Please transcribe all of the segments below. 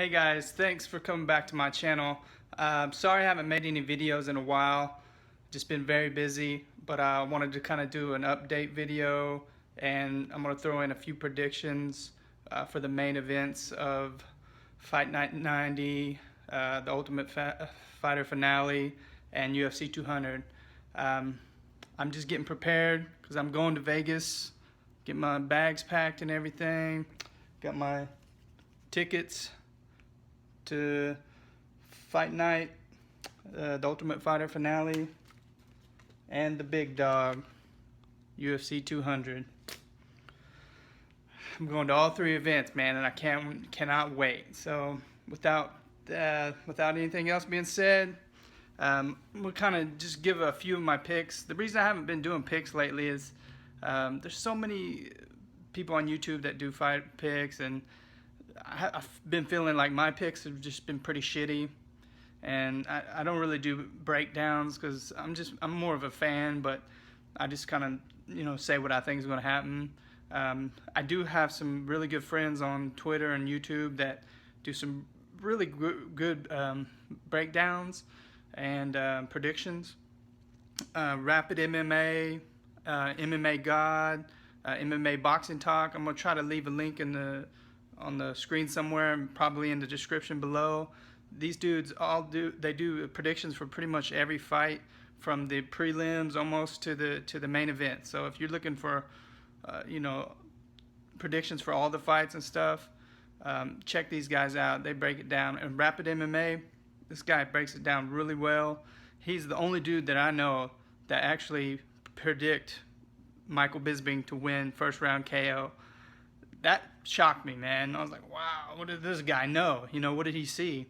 Hey guys, thanks for coming back to my channel. Sorry I haven't made any videos in a while. Just been very busy, but I wanted to kind of do an update video, and I'm going to throw in a few predictions for the main events of Fight Night 90, the Ultimate Fighter finale, and UFC 200. I'm just getting prepared because I'm going to Vegas, get my bags packed and everything. Got my tickets to Fight Night, the Ultimate Fighter finale, and the big dog, UFC 200. I'm going to all three events, man, and I cannot wait. So without anything else being said, we'll kind of just give a few of my picks. The reason I haven't been doing picks lately is there's so many people on YouTube that do fight picks, and I've been feeling like my picks have just been pretty shitty, and I don't really do breakdowns because I'm more of a fan, but I just kind of say what I think is going to happen. I do have some really good friends on Twitter and YouTube that do some really good breakdowns and predictions. Rapid MMA, MMA God, MMA Boxing Talk. I'm gonna try to leave a link on the screen somewhere, and probably in the description below. These dudes they do predictions for pretty much every fight, from the prelims almost to the main event. So if you're looking for predictions for all the fights and stuff, check these guys out. They break it down. And Rapid MMA, this guy breaks it down really well. He's the only dude that I know that actually predict Michael Bisping to win first round KO. That shocked me, man. I was like, wow, what did this guy know? What did he see?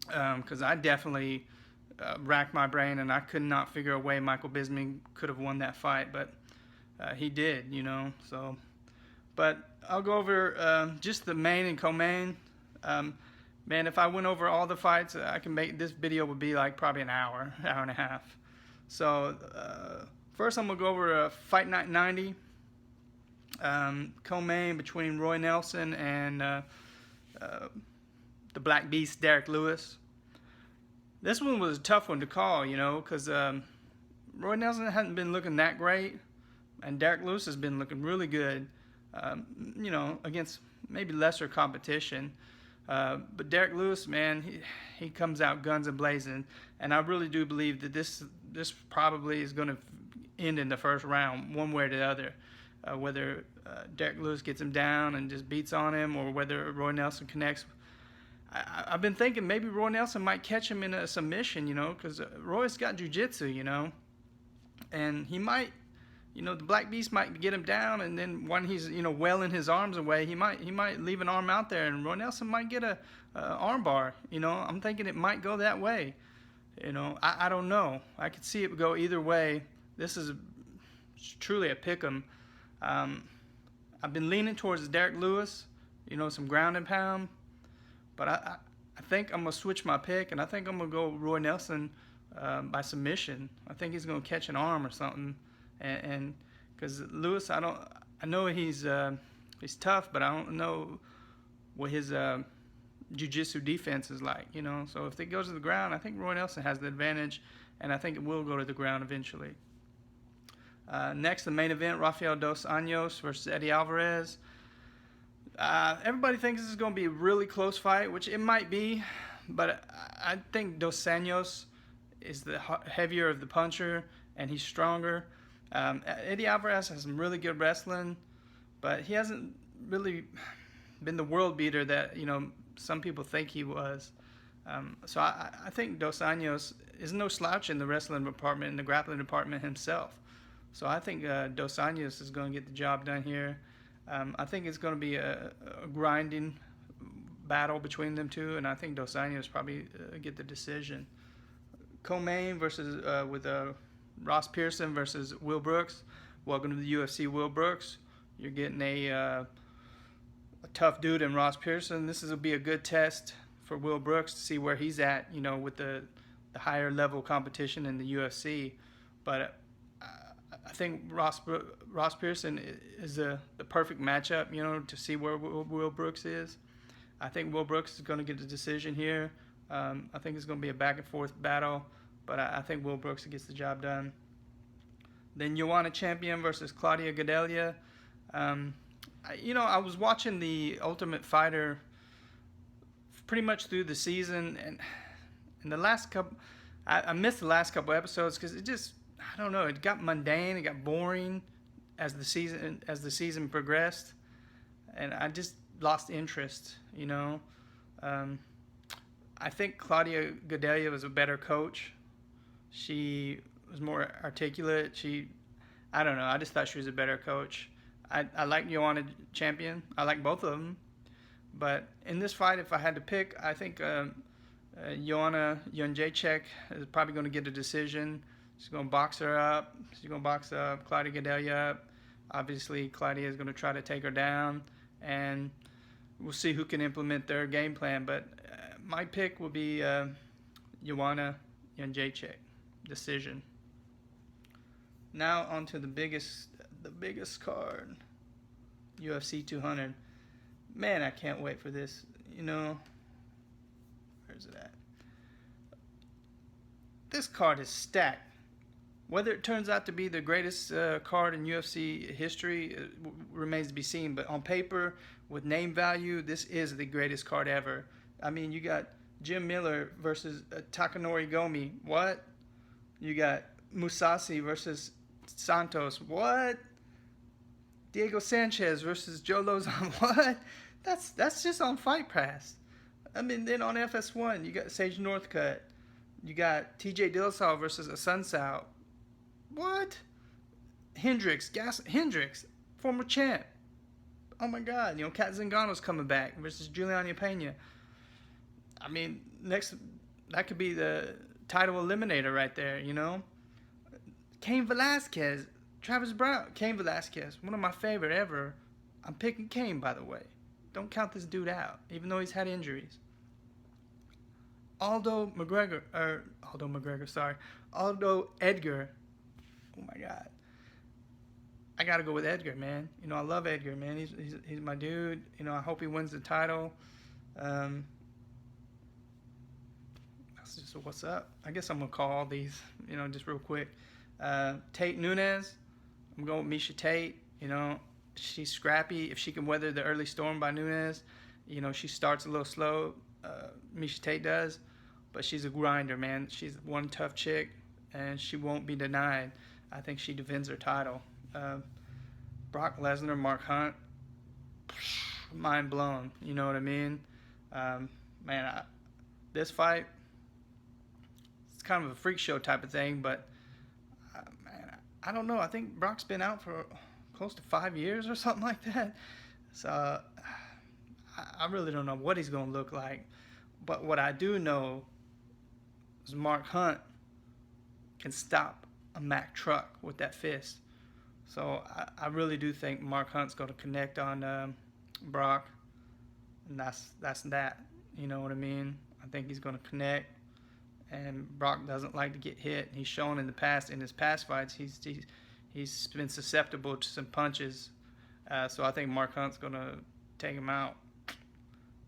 Because I definitely racked my brain, and I could not figure a way Michael Bisping could have won that fight, but he did, So, but I'll go over just the main and co-main. Man, if I went over all the fights, I can make this video would be like probably an hour and a half. So first, I'm gonna go over Fight Night 90. Co-main between Roy Nelson and the Black Beast, Derrick Lewis. This one was a tough one to call, because Roy Nelson hadn't been looking that great, and Derrick Lewis has been looking really good, against maybe lesser competition. But Derrick Lewis, man, he comes out guns a blazing, and I really do believe that this probably is going to end in the first round, one way or the other. Whether Derrick Lewis gets him down and just beats on him, or whether Roy Nelson connects. I've been thinking maybe Roy Nelson might catch him in a submission, because Roy's got jiu-jitsu, and he might, the Black Beast might get him down, and then when he's, welling his arms away, he might leave an arm out there, and Roy Nelson might get a arm bar. I'm thinking it might go that way. I don't know. I could see it go either way. This is truly a pick'em. I've been leaning towards Derrick Lewis, some ground and pound, but I think I'm going to switch my pick, and I think I'm going to go Roy Nelson by submission. I think he's going to catch an arm or something, and because Lewis, I know he's tough, but I don't know what his jiu-jitsu defense is like, so if it goes to the ground, I think Roy Nelson has the advantage, and I think it will go to the ground eventually. Next, the main event, Rafael dos Anjos versus Eddie Alvarez. Everybody thinks this is going to be a really close fight, which it might be, but I think dos Anjos is the heavier of the puncher, and he's stronger. Eddie Alvarez has some really good wrestling, but he hasn't really been the world beater that some people think he was. So I think dos Anjos is no slouch in the wrestling department, in the grappling department himself. So I think dos Anjos is going to get the job done here. I think it's going to be a grinding battle between them two, and I think dos Anjos probably get the decision. Co-main versus with Ross Pearson versus Will Brooks. Welcome to the UFC, Will Brooks. You're getting a tough dude in Ross Pearson. This will be a good test for Will Brooks to see where he's at, with the higher level competition in the UFC. But I think Ross Pearson is the perfect matchup, to see where Will Brooks is. I think Will Brooks is going to get the decision here. I think it's going to be a back and forth battle, but I think Will Brooks gets the job done. Then Joanna Champion versus Claudia Gadelha. I was watching the Ultimate Fighter pretty much through the season, and in the last couple, I missed the last couple episodes because it just, I don't know, it got mundane, it got boring as the season progressed, and I just lost interest. I think Claudia Gadelha was a better coach. She was more articulate. I don't know. I just thought she was a better coach. I like Joanna Champion. I like both of them. But in this fight, if I had to pick, I think Joanna Jędrzejczyk is probably going to get a decision. She's going to box her up. She's going to box up Claudia Gadelha up. Obviously, Claudia is going to try to take her down. And we'll see who can implement their game plan. But my pick will be Joanna Jędrzejczyk. Decision. Now on to the biggest card, UFC 200. Man, I can't wait for this. Where's it at? This card is stacked. Whether it turns out to be the greatest card in UFC history remains to be seen. But on paper, with name value, this is the greatest card ever. I mean, you got Jim Miller versus Takanori Gomi. What? You got Musashi versus Santos. What? Diego Sanchez versus Joe Lozon. What? That's just on Fight Pass. I mean, then on FS1, you got Sage Northcutt. You got TJ Dillashaw versus Asuncao. What? Hendricks, former champ. Oh my God, Kat Zingano's coming back versus Juliana Pena. I mean, that could be the title eliminator right there, Cain Velasquez, Travis Brown, Cain Velasquez, one of my favorite ever. I'm picking Cain, by the way. Don't count this dude out, even though he's had injuries. Aldo Edgar. Oh my God. I gotta go with Edgar, man. I love Edgar, man. He's my dude. I hope he wins the title. That's just what's up. I guess I'm gonna call all these, just real quick. Tate Nunes. I'm going with Misha Tate. She's scrappy. If she can weather the early storm by Nunes, she starts a little slow. Misha Tate does, but she's a grinder, man. She's one tough chick, and she won't be denied. I think she defends her title. Brock Lesnar, Mark Hunt, mind blown. You know what I mean? This fight, it's kind of a freak show type of thing, but I don't know. I think Brock's been out for close to 5 years or something like that. So I really don't know what he's going to look like. But what I do know is Mark Hunt can stop a Mack truck with that fist. So I really do think Mark Hunt's going to connect on Brock. And that's that. You know what I mean? I think he's going to connect. And Brock doesn't like to get hit. He's shown in his past fights, he's been susceptible to some punches. So I think Mark Hunt's going to take him out.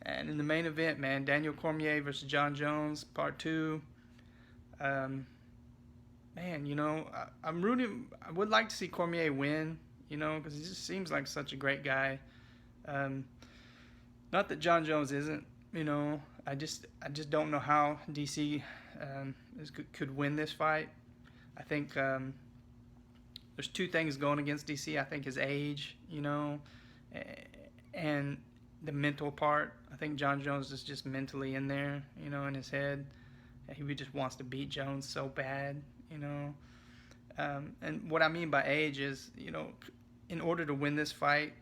And in the main event, man, Daniel Cormier versus John Jones, part 2. I'm rooting. I would like to see Cormier win, because he just seems like such a great guy. Not that John Jones isn't, I just don't know how DC could win this fight. I think there's 2 things going against DC. I think his age, and the mental part. I think John Jones is just mentally in there, in his head. He just wants to beat Jones so bad, And what I mean by age is, in order to win this fight,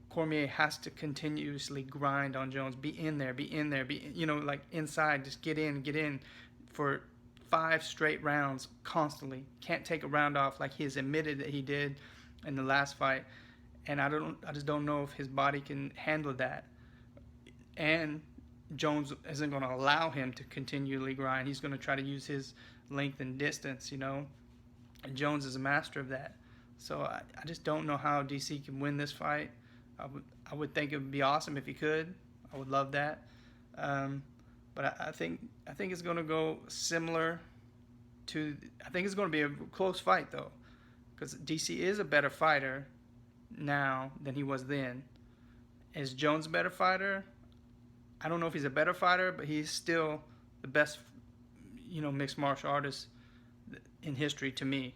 Cormier has to continuously grind on Jones. Be in there, like inside. Just get in for 5 straight rounds constantly. Can't take a round off like he has admitted that he did in the last fight. And I just don't know if his body can handle that. And Jones isn't going to allow him to continually grind. He's going to try to use his length and distance, And Jones is a master of that. So I just don't know how DC can win this fight. I would think it would be awesome if he could. I would love that. But I think it's going to go similar to. I think it's going to be a close fight though, because DC is a better fighter now than he was then. Is Jones a better fighter? I don't know if he's a better fighter, but he's still the best, mixed martial artist in history to me.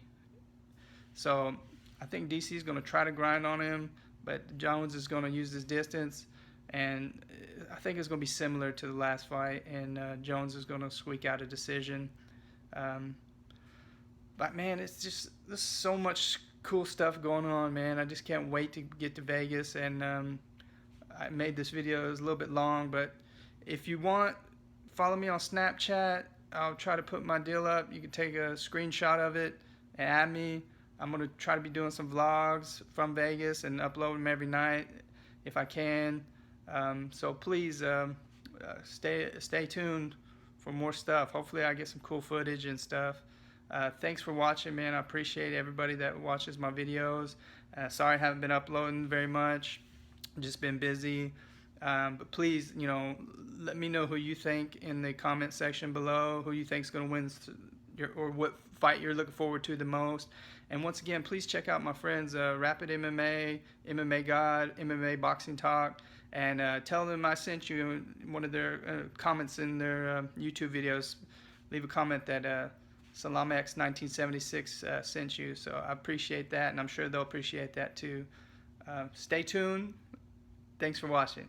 So I think DC is going to try to grind on him, but Jones is going to use his distance, and I think it's going to be similar to the last fight, and Jones is going to squeak out a decision. But man, there's so much cool stuff going on, man. I just can't wait to get to Vegas, and I made this video. It was a little bit long, but if you want, follow me on Snapchat. I'll try to put my deal up. You can take a screenshot of it and add me. I'm going to try to be doing some vlogs from Vegas and upload them every night if I can. So please stay tuned for more stuff. Hopefully I get some cool footage and stuff. Thanks for watching, man. I appreciate everybody that watches my videos. Sorry I haven't been uploading very much. I've just been busy. But please, let me know who you think in the comment section below, who you think is going to win, or what fight you're looking forward to the most. And once again, please check out my friends Rapid MMA, MMA God, MMA Boxing Talk, and tell them I sent you one of their comments in their YouTube videos. Leave a comment that Salamex 1976 sent you. So I appreciate that, and I'm sure they'll appreciate that too. Stay tuned. Thanks for watching.